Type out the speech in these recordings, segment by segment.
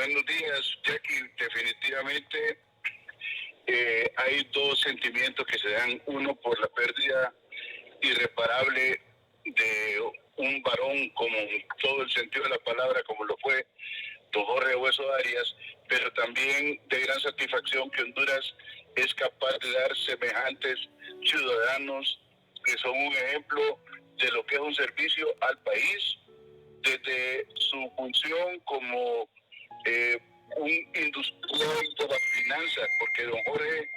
Buenos días, Jackie. Definitivamente hay dos sentimientos que se dan. Uno, por la pérdida irreparable de un varón, como en todo el sentido de la palabra, como lo fue don Jorge Hueso Arias, pero también de gran satisfacción que Honduras es capaz de dar semejantes ciudadanos que son un ejemplo de lo que es un servicio al país, desde su función como un industrial de las finanzas, porque don Jorge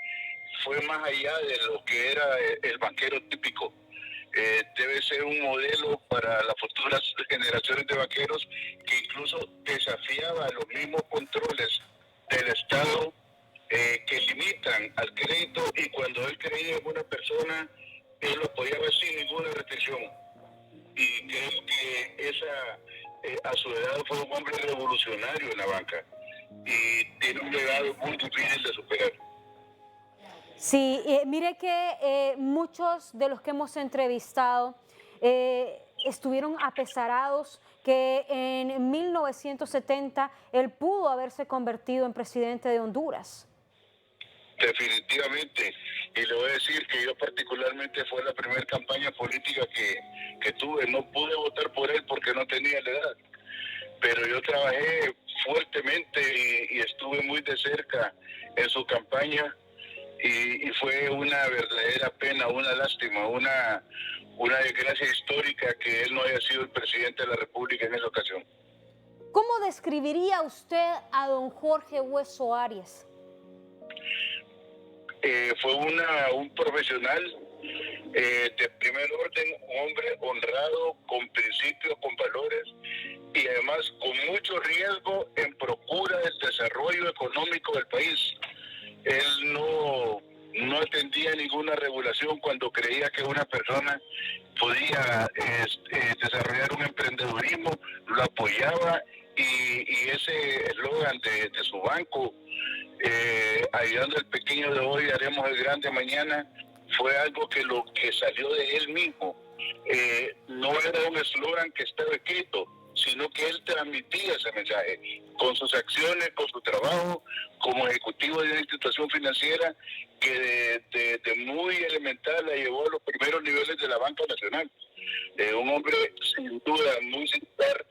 fue más allá de lo que era el banquero típico. Debe ser un modelo para las futuras generaciones de banqueros, que incluso desafiaba los mismos controles del Estado que limitan al crédito, y cuando él creía en una persona, él lo apoyaba sin ninguna restricción. Y creo que a su edad fue un hombre revolucionario en la banca y tiene un legado muy difícil de superar. Sí, mire que muchos de los que hemos entrevistado estuvieron apesarados que en 1970 él pudo haberse convertido en presidente de Honduras. Definitivamente, y le voy a decir que yo particularmente fue la primera campaña política que tuve. No pude votar por él porque no tenía la edad, pero yo trabajé fuertemente y estuve muy de cerca en su campaña, y fue una verdadera pena, una lástima, una desgracia histórica que él no haya sido el presidente de la República en esa ocasión. ¿Cómo describiría usted a don Jorge Hueso Arias? Fue un profesional de primer orden, un hombre honrado, con principios, con valores, y además con mucho riesgo en procura del desarrollo económico del país. Él no atendía ninguna regulación cuando creía que una persona podía desarrollar un emprendedurismo, lo apoyaba, y ese eslogan de su banco, ayudando al pequeño de hoy, haremos el grande mañana, fue algo que lo que salió de él mismo. No era un eslogan que estaba escrito, sino que él transmitía ese mensaje con sus acciones, con su trabajo como ejecutivo de una institución financiera que de muy elemental la llevó a los primeros niveles de la banca nacional. Un hombre sin duda muy singular,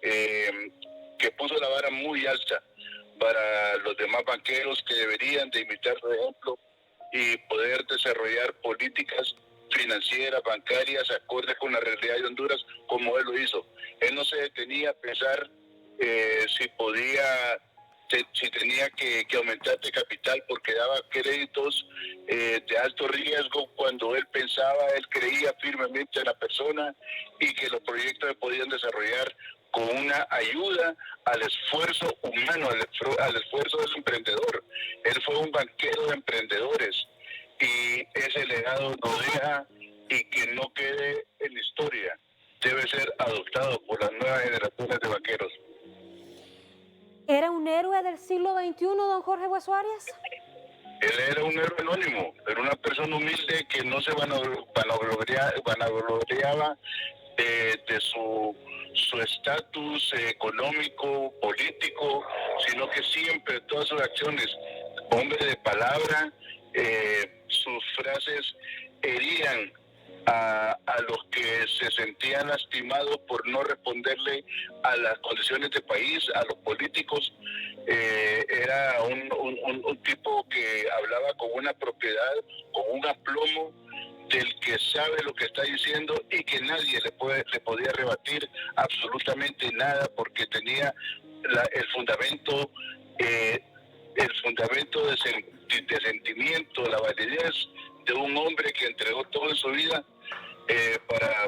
que puso la vara muy alta para los demás banqueros que deberían de imitar su ejemplo y poder desarrollar políticas financieras, bancarias, acordes con la realidad de Honduras, como él lo hizo. Él no se detenía a pensar si tenía que aumentar de capital, porque daba créditos de alto riesgo cuando él pensaba, él creía firmemente en la persona y que los proyectos se podían desarrollar con una ayuda al esfuerzo humano, al esfuerzo del emprendedor. Él fue un banquero de emprendedores, y ese legado no deja, y que no quede en la historia, debe ser adoptado por las nuevas generaciones de banqueros. ¿Era un héroe del siglo XXI, don Jorge Hueso Arias? Él era un héroe anónimo, era una persona humilde que no se vanagloriaba de su estatus económico, político, sino que siempre todas sus acciones, hombre de palabra, sus frases herían a los que se sentían lastimados por no responderle a las condiciones de país, a los políticos. Era un tipo que hablaba con una propiedad, con un aplomo del que sabe lo que está diciendo, y que nadie le podía rebatir absolutamente nada, porque tenía el fundamento de sentimiento, la validez de un hombre que entregó todo en su vida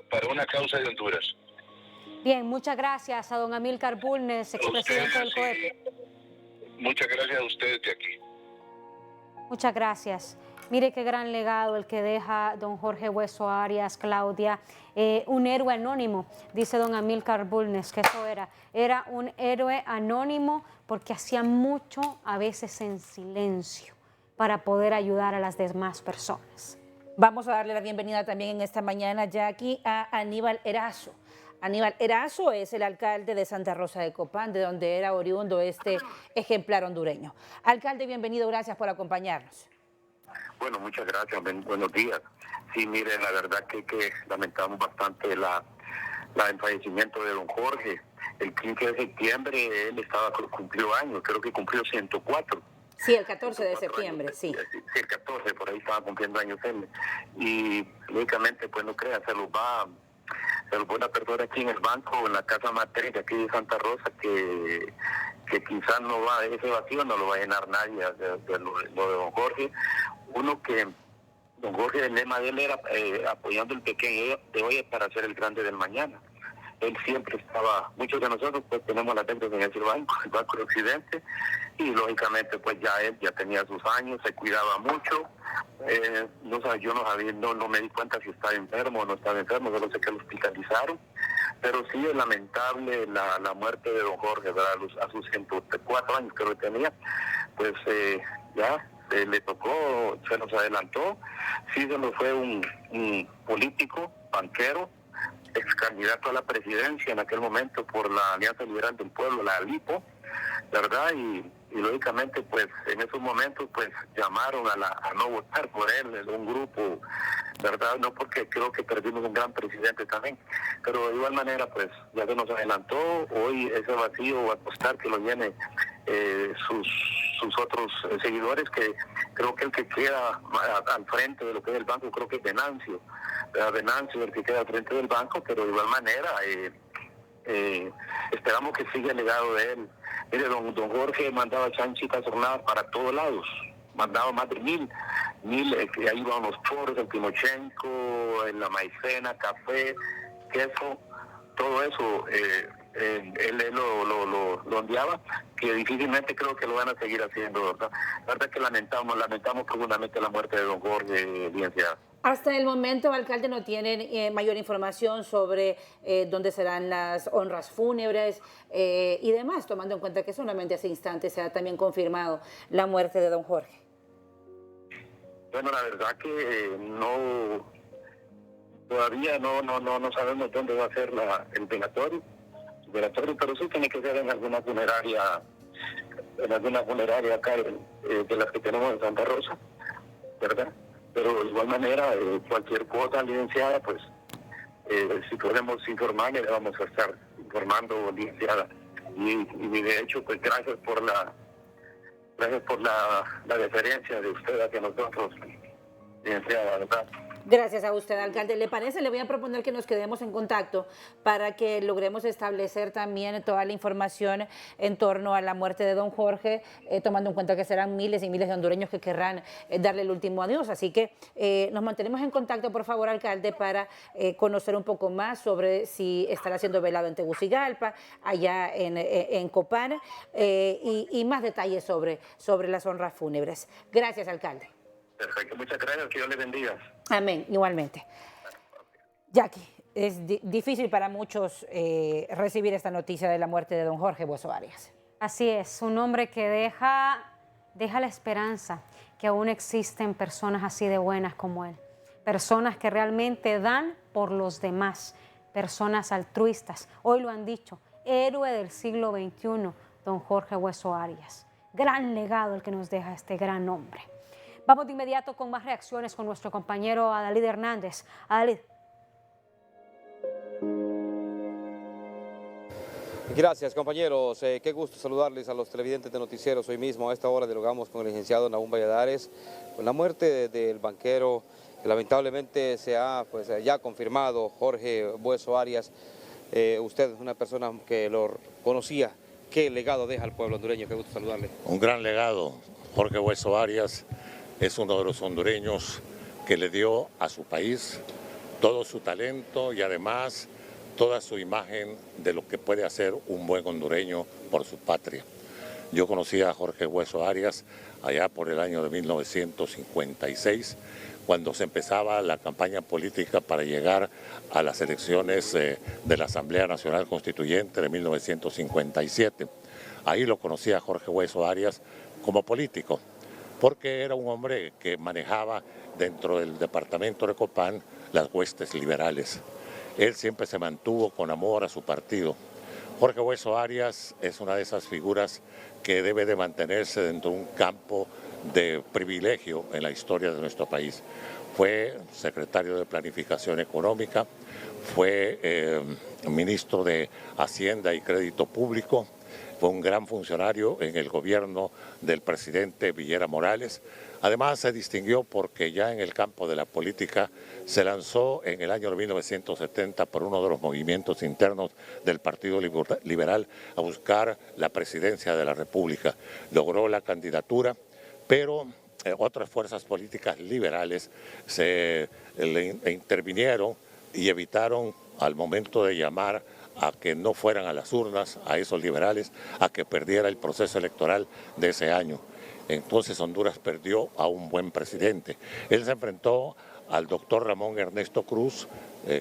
para una causa de Honduras. Bien, muchas gracias a don Amílcar Bulnes, expresidente del COEP. Muchas gracias a ustedes de aquí. Muchas gracias. Mire qué gran legado el que deja don Jorge Hueso Arias, Claudia, un héroe anónimo, dice don Amílcar Bulnes, que eso era un héroe anónimo porque hacía mucho, a veces en silencio, para poder ayudar a las demás personas. Vamos a darle la bienvenida también en esta mañana, Jackie, a Aníbal Erazo. Aníbal Erazo es el alcalde de Santa Rosa de Copán, de donde era oriundo este ejemplar hondureño. Alcalde, bienvenido, gracias por acompañarnos. Bueno, muchas gracias, buenos días. Sí, mire, la verdad que lamentamos bastante el fallecimiento de don Jorge. El 15 de septiembre él cumplió años, creo que cumplió 104. Sí, el 14 de septiembre, años, sí. Sí, el 14, por ahí estaba cumpliendo años él. Y lógicamente, pues no crea, se los va una persona aquí en el banco, en la casa matriz de aquí de Santa Rosa, que quizás no va, ese vacío no lo va a llenar nadie de lo de don Jorge. Uno que don Jorge, el lema de él era apoyando el pequeño de hoy para ser el grande del mañana. Él siempre estaba, muchos de nosotros pues tenemos la deuda en ese banco, el Banco de Occidente, y lógicamente pues él ya tenía sus años, se cuidaba mucho. Yo no me di cuenta si estaba enfermo o no estaba enfermo, solo sé que lo hospitalizaron. Pero sí es lamentable la muerte de don Jorge, ¿verdad? A sus 104 años que lo tenía, pues le tocó, se nos adelantó. Sí, se nos fue un político, banquero, ex candidato a la presidencia en aquel momento por la Alianza Liberal del Pueblo, la ALIPO, ¿verdad? Y lógicamente, pues en esos momentos, pues llamaron a no votar por él, un grupo, ¿verdad? No, porque creo que perdimos un gran presidente también, pero de igual manera, pues ya se nos adelantó. Hoy ese vacío va a costar que lo llene sus otros seguidores, que creo que el que queda al frente de lo que es el banco, creo que es Venancio, el que queda al frente del banco, pero de igual manera esperamos que siga el legado de él. Mire, don Jorge mandaba chanchitas hornadas para todos lados, mandaba más de mil, ahí iban los foros, el Timochenko, en la maicena, café, queso, todo eso. Él lo enviaba, que difícilmente creo que lo van a seguir haciendo, ¿verdad? La verdad que lamentamos profundamente la muerte de don Jorge, licenciado. Hasta el momento, alcalde, no tienen mayor información sobre dónde serán las honras fúnebres y demás, tomando en cuenta que solamente hace instantes se ha también confirmado la muerte de don Jorge. Bueno, la verdad que todavía no sabemos dónde va a ser el velatorio, pero sí tiene que ser en alguna funeraria acá de las que tenemos en Santa Rosa, ¿verdad? Pero de igual manera, cualquier cosa, licenciada, pues si podemos informarle, le vamos a estar informando, licenciada. Y de hecho, pues gracias por la deferencia de usted hacia nosotros, licenciada, ¿verdad? Gracias a usted, alcalde. ¿Le parece? Le voy a proponer que nos quedemos en contacto para que logremos establecer también toda la información en torno a la muerte de don Jorge, tomando en cuenta que serán miles y miles de hondureños que querrán darle el último adiós. Así que nos mantenemos en contacto, por favor, alcalde, para conocer un poco más sobre si estará siendo velado en Tegucigalpa, allá en Copán, y más detalles sobre las honras fúnebres. Gracias, alcalde. Perfecto, muchas gracias, que Dios le bendiga. Amén, igualmente. Jackie, es difícil para muchos recibir esta noticia de la muerte de don Jorge Hueso Arias. Así es, un hombre que deja la esperanza que aún existen personas así de buenas como él, personas que realmente dan por los demás, personas altruistas. Hoy lo han dicho, héroe del siglo XXI, don Jorge Hueso Arias. Gran legado el que nos deja este gran hombre. Vamos de inmediato con más reacciones con nuestro compañero Adalid Hernández. Adalid. Gracias, compañeros. Qué gusto saludarles a los televidentes de Noticieros. Hoy mismo a esta hora dialogamos con el licenciado Nahum Valladares con la muerte del banquero que lamentablemente se ha ya confirmado, Jorge Hueso Arias. Usted es una persona que lo conocía. ¿Qué legado deja al pueblo hondureño? Qué gusto saludarle. Un gran legado. Jorge Hueso Arias es uno de los hondureños que le dio a su país todo su talento y además toda su imagen de lo que puede hacer un buen hondureño por su patria. Yo conocí a Jorge Hueso Arias allá por el año de 1956, cuando se empezaba la campaña política para llegar a las elecciones de la Asamblea Nacional Constituyente de 1957. Ahí lo conocí a Jorge Hueso Arias como político, porque era un hombre que manejaba dentro del departamento de Copán las huestes liberales. él siempre se mantuvo con amor a su partido. Jorge Hueso Arias es una de esas figuras que debe de mantenerse dentro de un campo de privilegio en la historia de nuestro país. Fue secretario de Planificación Económica, fue ministro de Hacienda y Crédito Público, fue un gran funcionario en el gobierno del presidente Villera Morales. Además se distinguió porque ya en el campo de la política se lanzó en el año 1970 por uno de los movimientos internos del Partido Liberal a buscar la presidencia de la República. Logró la candidatura, pero otras fuerzas políticas liberales le intervinieron y evitaron al momento de llamar a que no fueran a las urnas, a esos liberales, a que perdiera el proceso electoral de ese año. Entonces Honduras perdió a un buen presidente. Él se enfrentó al doctor Ramón Ernesto Cruz,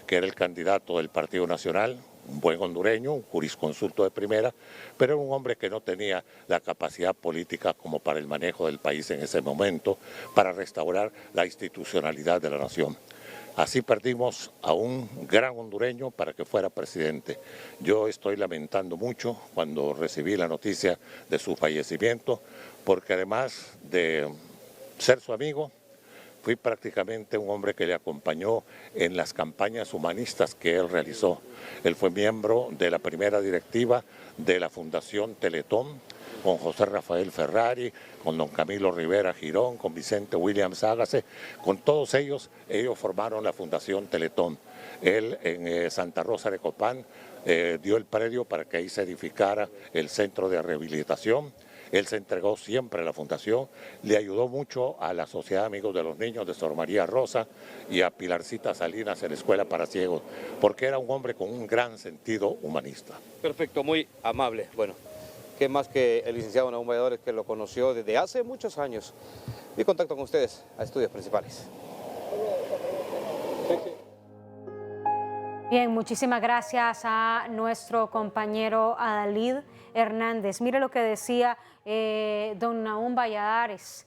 que era el candidato del Partido Nacional, un buen hondureño, un jurisconsulto de primera, pero era un hombre que no tenía la capacidad política como para el manejo del país en ese momento, para restaurar la institucionalidad de la nación. Así perdimos a un gran hondureño para que fuera presidente. Yo estoy lamentando mucho cuando recibí la noticia de su fallecimiento, porque además de ser su amigo, fui prácticamente un hombre que le acompañó en las campañas humanistas que él realizó. Él fue miembro de la primera directiva de la Fundación Teletón, con José Rafael Ferrari, con don Camilo Rivera Girón, con Vicente Williams Ágase, con todos ellos formaron la Fundación Teletón. Él en Santa Rosa de Copán dio el predio para que ahí se edificara el centro de rehabilitación. Él se entregó siempre a la fundación, le ayudó mucho a la Sociedad de Amigos de los Niños de Sor María Rosa y a Pilarcita Salinas en la Escuela para Ciegos, porque era un hombre con un gran sentido humanista. Perfecto, muy amable. Bueno, qué más que el licenciado Nahum Valladares, que lo conoció desde hace muchos años. Mi contacto con ustedes a Estudios Principales. Bien, muchísimas gracias a nuestro compañero Adalid Hernández. Mire lo que decía don Nahum Valladares.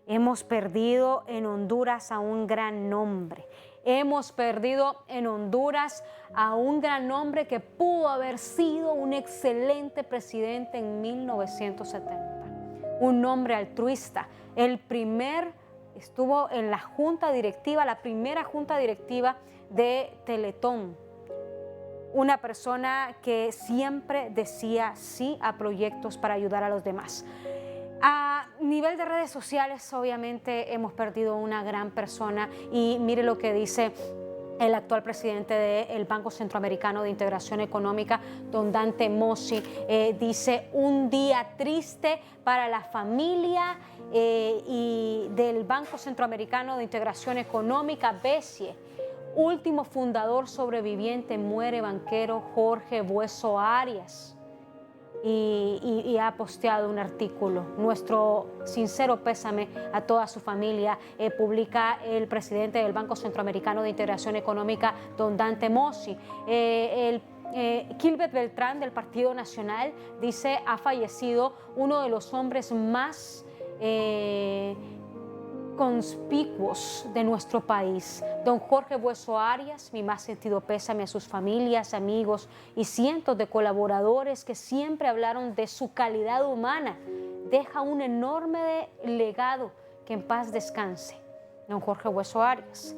Hemos perdido en Honduras a un gran hombre. Hemos perdido en Honduras a un gran hombre que pudo haber sido un excelente presidente en 1970. Un hombre altruista. Estuvo en la junta directiva, la primera junta directiva de Teletón. Una persona que siempre decía sí a proyectos para ayudar a los demás. A nivel de redes sociales, obviamente, hemos perdido una gran persona y mire lo que dice el actual presidente del Banco Centroamericano de Integración Económica, don Dante Mossi. Dice, un día triste para la familia y del Banco Centroamericano de Integración Económica, BESIE. Último fundador sobreviviente, muere banquero Jorge Hueso Arias. Y ha posteado un artículo. Nuestro sincero pésame a toda su familia, publica el presidente del Banco Centroamericano de Integración Económica, don Dante Mossi. Kilbert Beltrán del Partido Nacional dice, ha fallecido uno de los hombres más conspicuos de nuestro país. Don Jorge Hueso Arias, mi más sentido pésame a sus familias, amigos y cientos de colaboradores que siempre hablaron de su calidad humana. Deja un enorme legado, que en paz descanse. Don Jorge Hueso Arias.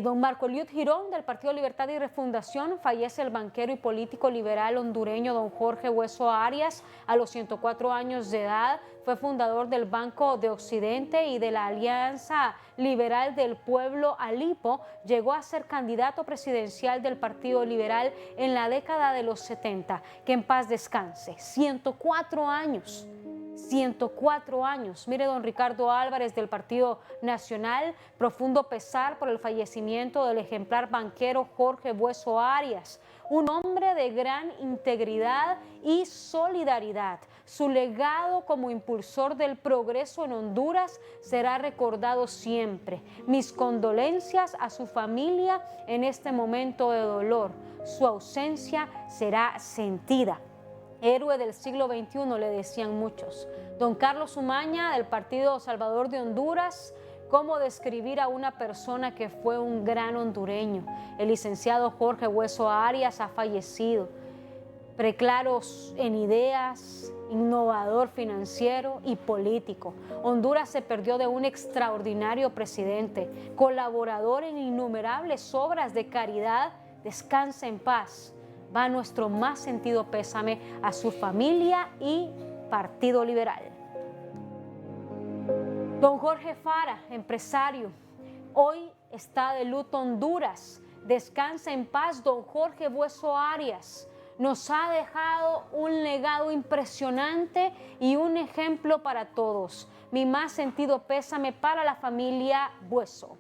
Don Marco Eliud Girón del Partido Libertad y Refundación, fallece el banquero y político liberal hondureño don Jorge Hueso Arias a los 104 años de edad. Fue fundador del Banco de Occidente y de la Alianza Liberal del Pueblo ALIPO. Llegó a ser candidato presidencial del Partido Liberal en la década de los 70. Que en paz descanse. 104 años. 104 años. Mire, don Ricardo Álvarez del Partido Nacional, profundo pesar por el fallecimiento del ejemplar banquero Jorge Hueso Arias, un hombre de gran integridad y solidaridad. Su legado como impulsor del progreso en Honduras será recordado siempre. Mis condolencias a su familia en este momento de dolor. Su ausencia será sentida. Héroe del siglo XXI, le decían muchos. Don Carlos Umaña, del Partido Salvador de Honduras, cómo describir a una persona que fue un gran hondureño. El licenciado Jorge Hueso Arias ha fallecido. Preclaro en ideas, innovador financiero y político. Honduras se perdió de un extraordinario presidente, colaborador en innumerables obras de caridad. Descanse en paz. Va nuestro más sentido pésame a su familia y Partido Liberal. Don Jorge Fara, empresario, hoy está de luto Honduras. Descansa en paz, don Jorge Hueso Arias. Nos ha dejado un legado impresionante y un ejemplo para todos. Mi más sentido pésame para la familia Hueso.